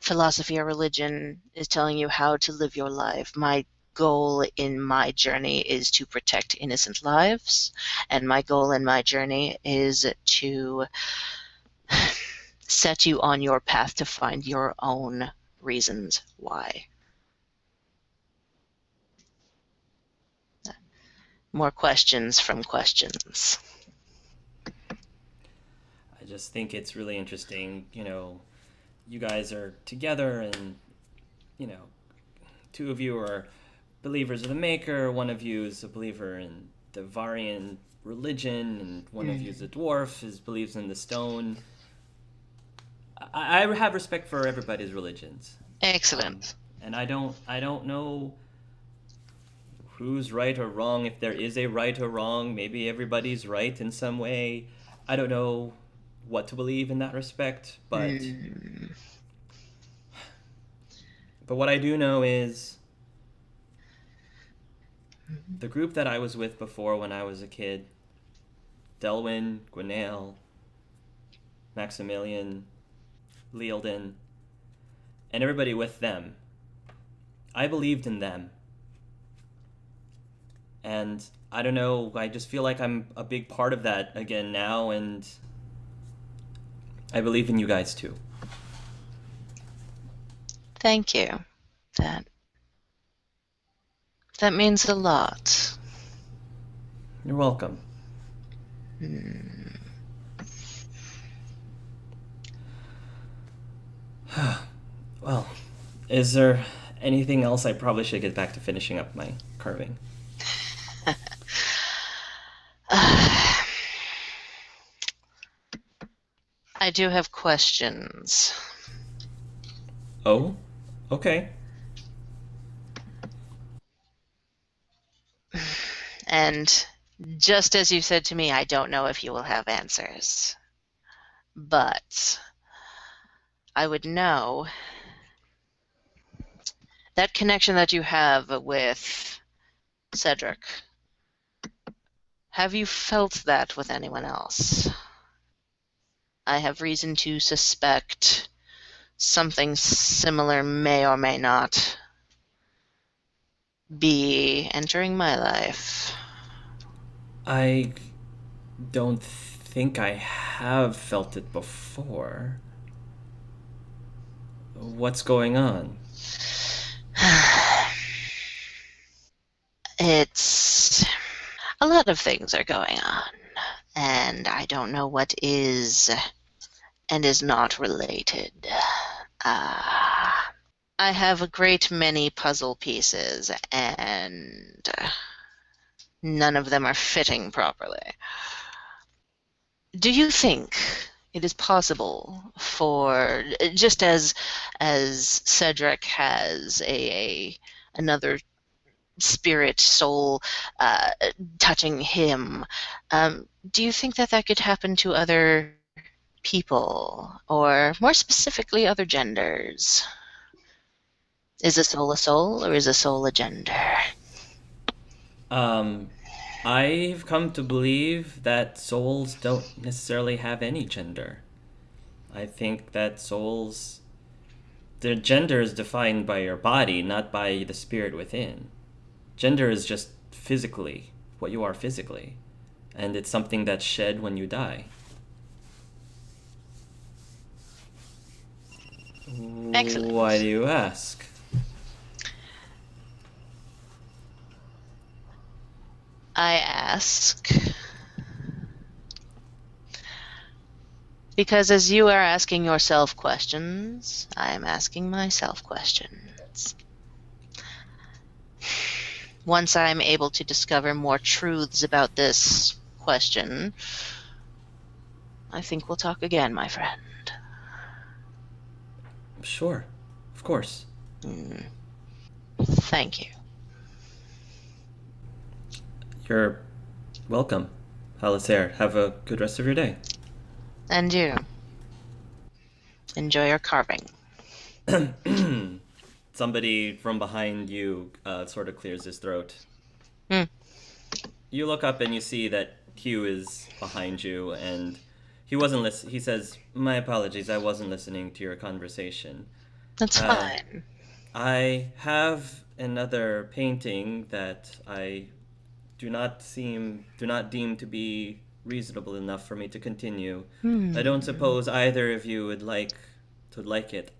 philosophy or religion is telling you how to live your life. My goal in my journey is to protect innocent lives, and my goal in my journey is to set you on your path to find your own reasons why. More questions from questions. I just think it's really interesting, you guys are together and, two of you are believers of the Maker, one of you is a believer in the Varian religion, and one of you is a dwarf, believes in the stone. I have respect for everybody's religions. Excellent. And I don't know who's right or wrong, if there is a right or wrong. Maybe everybody's right in some way. I don't know what to believe in that respect, but what I do know is the group that I was with before when I was a kid, Delwyn, Gwenail, Maximilian, Lealden, and everybody with them, I believed in them. And I don't know, I just feel like I'm a big part of that again now, and I believe in you guys too. Thank you. That means a lot. You're welcome. Well, is there anything else? I probably should get back to finishing up my carving. I do have questions. Oh? Okay. And just as you said to me, I don't know if you will have answers. But I would know that connection that you have with Cedric. Have you felt that with anyone else? I have reason to suspect something similar may or may not be entering my life. I don't think I have felt it before. What's going on? It's... a lot of things are going on, and I don't know what is and is not related. I have a great many puzzle pieces, and none of them are fitting properly. Do you think it is possible for, just as Cedric has another spirit soul touching him, do you think that could happen to other people, or more specifically other genders? Is a soul, or is a soul a gender? I've come to believe that souls don't necessarily have any gender. I think that souls, their gender is defined by your body, not by the spirit within. Gender is just physically what you are physically, and it's something that's shed when you die. Excellent. Why do you ask? I ask because as you are asking yourself questions, I am asking myself questions. Once I'm able to discover more truths about this question, I think we'll talk again, my friend. Sure, of course. Thank you. You're welcome, Haliserre. Have a good rest of your day. And you. Enjoy your carving. Somebody from behind you sort of clears his throat. Hmm. You look up and you see that Hugh is behind you, and he wasn't he says, "My apologies, I wasn't listening to your conversation. That's fine. I have another painting that I do not deem to be reasonable enough for me to continue. I don't suppose either of you would like it.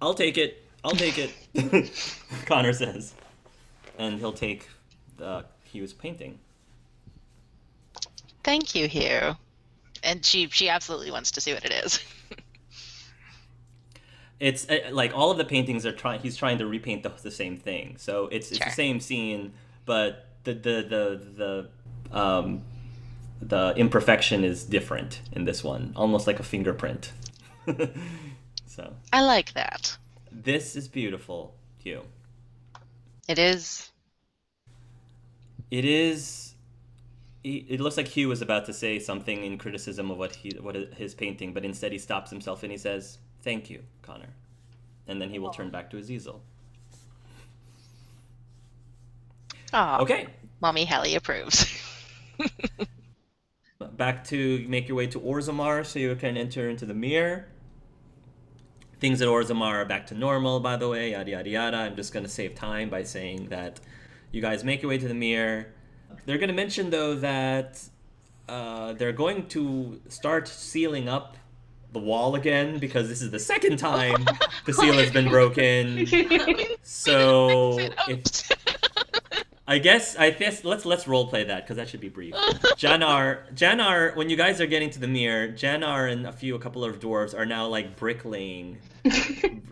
I'll take it. Connor says. And he'll take Hugh's painting. Thank you, Hugh. And she absolutely wants to see what it is. It's like all of the paintings are he's trying to repaint the same thing. So it's Sure. the same scene, but the imperfection is different in this one, almost like a fingerprint. So I like that. this is beautiful, Hugh. It is. It is. It looks like Hugh was about to say something in criticism of his painting, but instead he stops himself and he says, "Thank you, Connor," and then he will turn back to his easel. Aw. Okay, Mommy Hallie approves. back to make your way to Orzammar so you can enter into the mirror. Things at Orzammar are back to normal, by the way, yada yada yada. I'm just going to save time by saying that you guys make your way to the mirror. They're going to mention, though, that they're going to start sealing up the wall again because this is the second time the seal has been broken. So I guess let's role play that because that should be brief. Janar, when you guys are getting to the mirror, Janar and a couple of dwarves are now like bricklaying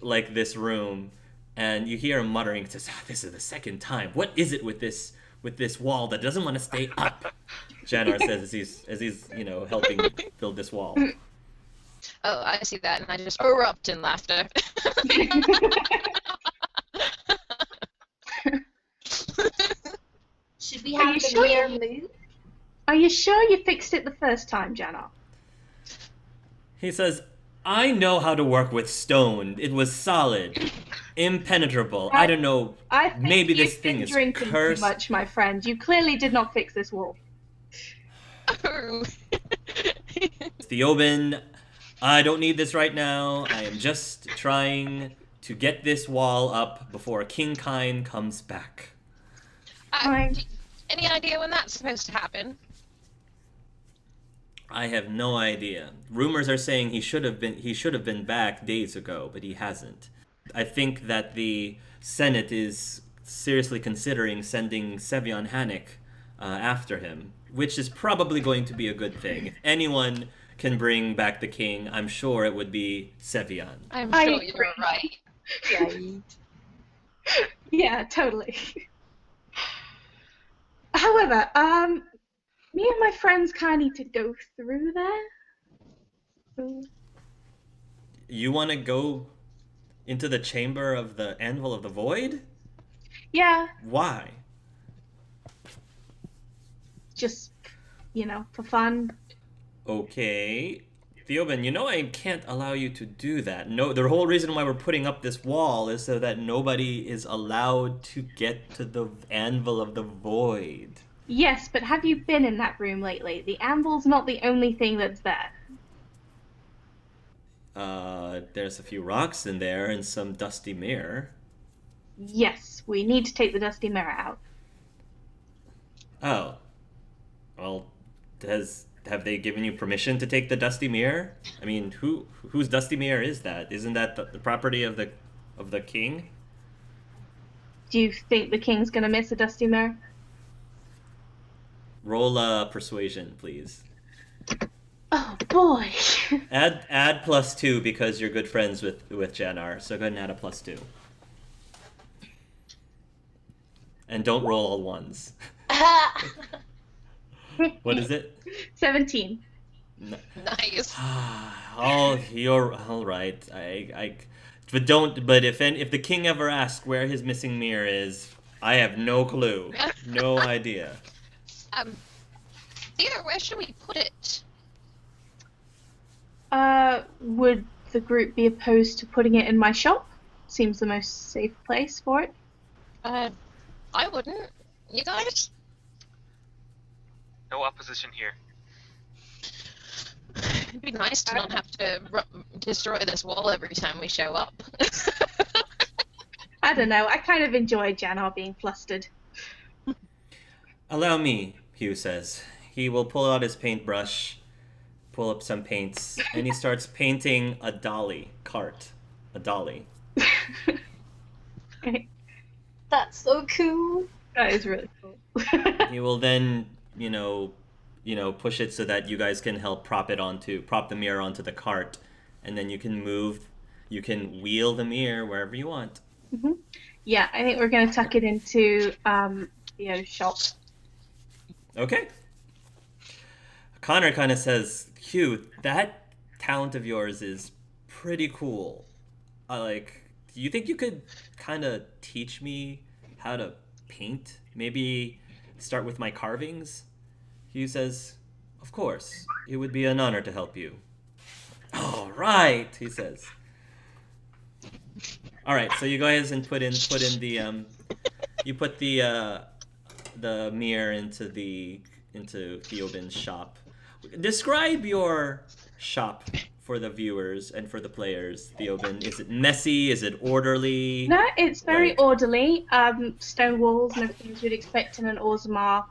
like this room, and you hear him muttering. It says, "This is the second time. What is it with this wall that doesn't want to stay up?" Janar says as he's helping build this wall. Oh, I see that, and I just erupt in laughter. Should we Are have you the sure mirror you- move? Are you sure you fixed it the first time, Jana? He says, "I know how to work with stone. It was solid, impenetrable. I don't know. I think Maybe you've this thing been is drinking cursed." too much, my friend. You clearly did not fix this wall. Oh. Theoben, I don't need this right now. I am just trying to get this wall up before King Kine comes back. Fine. Any idea when that's supposed to happen? I have no idea. Rumors are saying he should have been back days ago, but he hasn't. I think that the Senate is seriously considering sending Sevion Hannik after him, which is probably going to be a good thing. If anyone can bring back the king, I'm sure it would be Sevion. I'm I sure agree. you're right. Right. Yeah, totally. However, me and my friends kind of need to go through there. You want to go into the chamber of the Anvil of the Void? Yeah, Why? just, for fun. Okay. Theoben, I can't allow you to do that. No, the whole reason why we're putting up this wall is so that nobody is allowed to get to the Anvil of the Void. Yes, but have you been in that room lately? The anvil's not the only thing that's there. There's a few rocks in there and some dusty mirror. Yes, we need to take the dusty mirror out. Oh. Well, have they given you permission to take the dusty mirror? I mean, whose dusty mirror is that? Isn't that the property of the king? Do you think the king's gonna miss a dusty mirror? Roll a persuasion, please. Oh boy. Add +2 because you're good friends with Janar. So go ahead and add a +2. And don't roll all ones. What is it? 17. Nice. Oh, you're all right. But if the king ever asks where his missing mirror is, I have no clue, no idea. Theodore, where should we put it? Would the group be opposed to putting it in my shop? Seems the most safe place for it. I wouldn't. You guys? No opposition here. It'd be nice to not have to destroy this wall every time we show up. I don't know. I kind of enjoy Janar being flustered. Allow me, Hugh says. He will pull out his paintbrush, pull up some paints, and he starts painting a dolly cart. A dolly. Okay. That's so cool. That is really cool. He will then, push it so that you guys can help prop the mirror onto the cart, and then you can wheel the mirror wherever you want. Mm-hmm. Yeah, I think we're going to tuck it into Theo's shop. Okay. Connor kind of says, Hugh, that talent of yours is pretty cool. Do you think you could kind of teach me how to paint? Maybe start with my carvings? Hugh says, of course. It would be an honor to help you. All right, he says. All right, so you go ahead and put in the you put the mirror into Theobin's shop. Describe your shop for the viewers and for the players, Theobin. Is it messy? Is it orderly? No, it's very orderly. Stone walls and everything as you'd expect in an Orzammar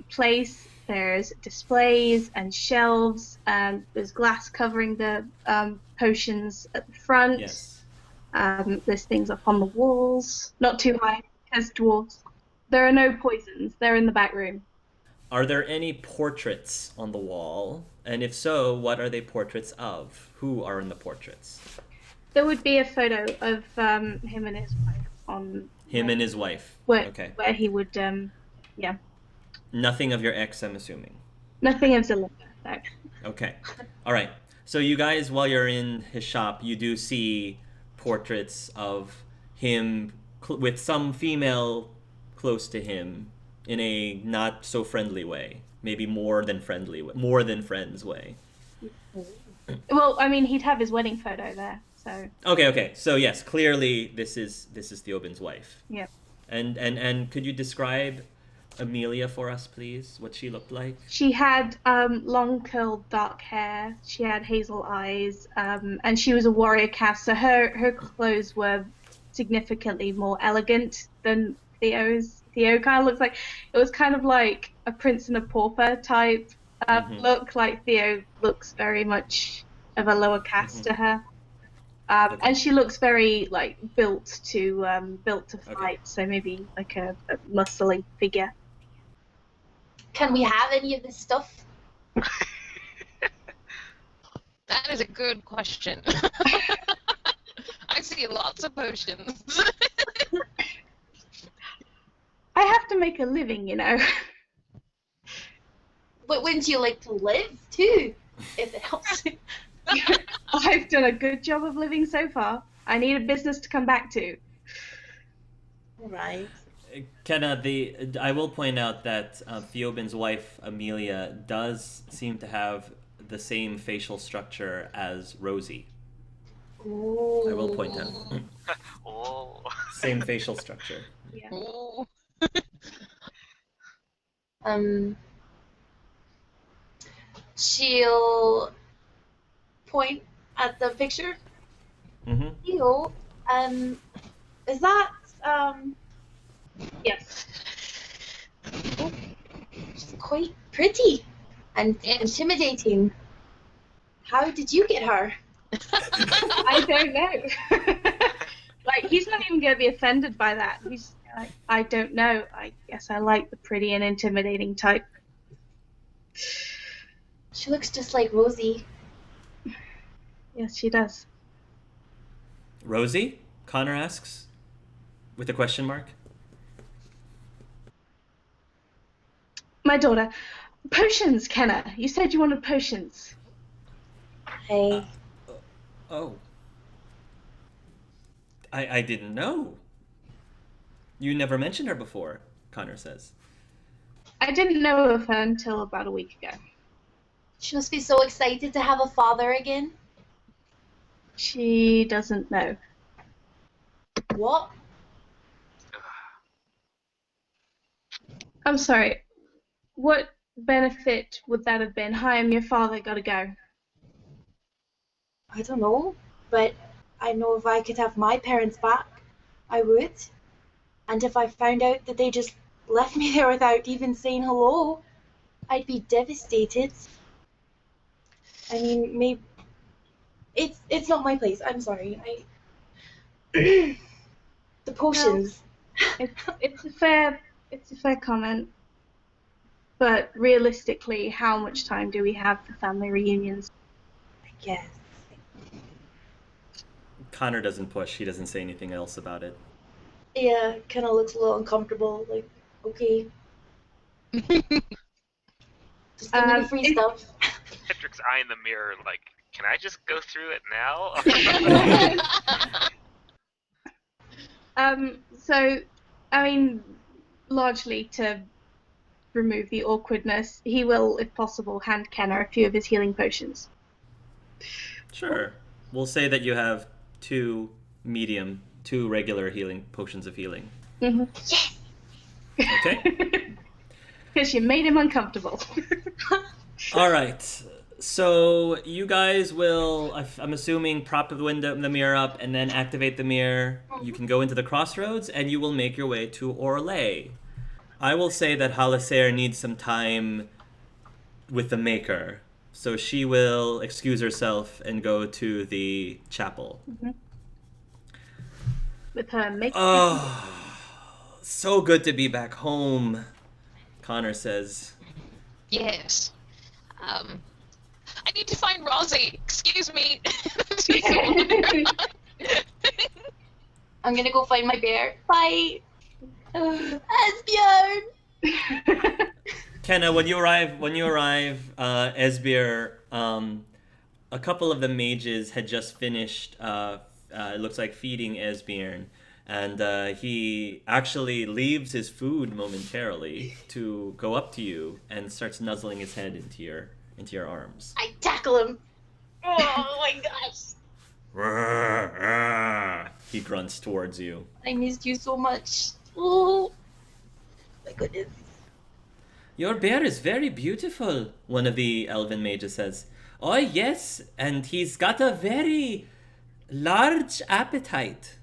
place. There's displays and shelves, and there's glass covering the potions at the front. Yes. There's things up on the walls, not too high, as dwarves. There are no poisons. They're in the back room. Are there any portraits on the wall? And if so, what are they portraits of? Who are in the portraits? There would be a photo of him and his wife on... Him and his wife. Where Okay. he would, yeah. Nothing of your ex, I'm assuming. Nothing of Zelinda, no. Okay. All right. So you guys, while you're in his shop, you do see portraits of him with some female close to him in a not so friendly way. Maybe more than friends way. Well, I mean, he'd have his wedding photo there, so... Okay. So yes, clearly this is Theobin's wife. Yeah. And could you describe Amelia for us, please? What she looked like? She had long curled dark hair. She had hazel eyes, and she was a warrior caste. So her clothes were significantly more elegant than Theo's. Theo kind of looks like it was kind of like a prince and a pauper type look. Like Theo looks very much of a lower caste to her, and she looks very like built to fight. Okay. So maybe like a muscly figure. Can we have any of this stuff? That is a good question. I see lots of potions. I have to make a living, you know. But wouldn't you like to live too, if it helps? I've done a good job of living so far. I need a business to come back to. Right. Kenna, I will point out that Theobin's wife, Amelia, does seem to have the same facial structure as Rosie. Ooh. I will point out. Oh. Same facial structure. Yeah. Ooh. She'll point at the picture. Mm-hmm. Theo, is that Yes. she's quite pretty and intimidating. How did you get her? I don't know. Like, he's not even going to be offended by that. He's like, I don't know. I guess I like the pretty and intimidating type. She looks just like Rosie. Yes, she does. Rosie? Connor asks, with a question mark. My daughter. Potions, Kenna. You said you wanted potions. Hey. Oh. I didn't know. You never mentioned her before, Connor says. I didn't know of her until about a week ago. She must be so excited to have a father again. She doesn't know. What? I'm sorry. What benefit would that have been? Hi, I'm your father, gotta go. I don't know, but I know if I could have my parents back, I would. And if I found out that they just left me there without even saying hello, I'd be devastated. I mean, maybe it's not my place. I'm sorry. The potions. It's a fair comment. But realistically, how much time do we have for family reunions? I guess. Connor doesn't push. He doesn't say anything else about it. Yeah, kind of looks a little uncomfortable. Like, okay. Just give me the free stuff. Cedric's eye in the mirror, like, can I just go through it now? So, I mean, largely to remove the awkwardness, he will, if possible, hand Kenner a few of his healing potions. Sure. We'll say that you have two regular healing potions of healing. Mm-hmm. Okay. Because you made him uncomfortable. All right. So you guys will, I'm assuming, prop the mirror up and then activate the mirror. You can go into the crossroads and you will make your way to Orlais. I will say that Haliserre needs some time with the Maker, so she will excuse herself and go to the chapel. Mm-hmm. With her Maker. Oh, so good to be back home, Connor says. Yes. I need to find Rosie. Excuse me. I'm gonna go find my bear. Bye. Esbjörn. Kenna, when you arrive, Esbjörn, a couple of the mages had just finished. It looks like feeding Esbjörn, and he actually leaves his food momentarily to go up to you and starts nuzzling his head into your arms. I tackle him. Oh my gosh. He grunts towards you. I missed you so much. Oh my goodness. Your bear is very beautiful, one of the elven mages says. Oh yes, and he's got a very large appetite.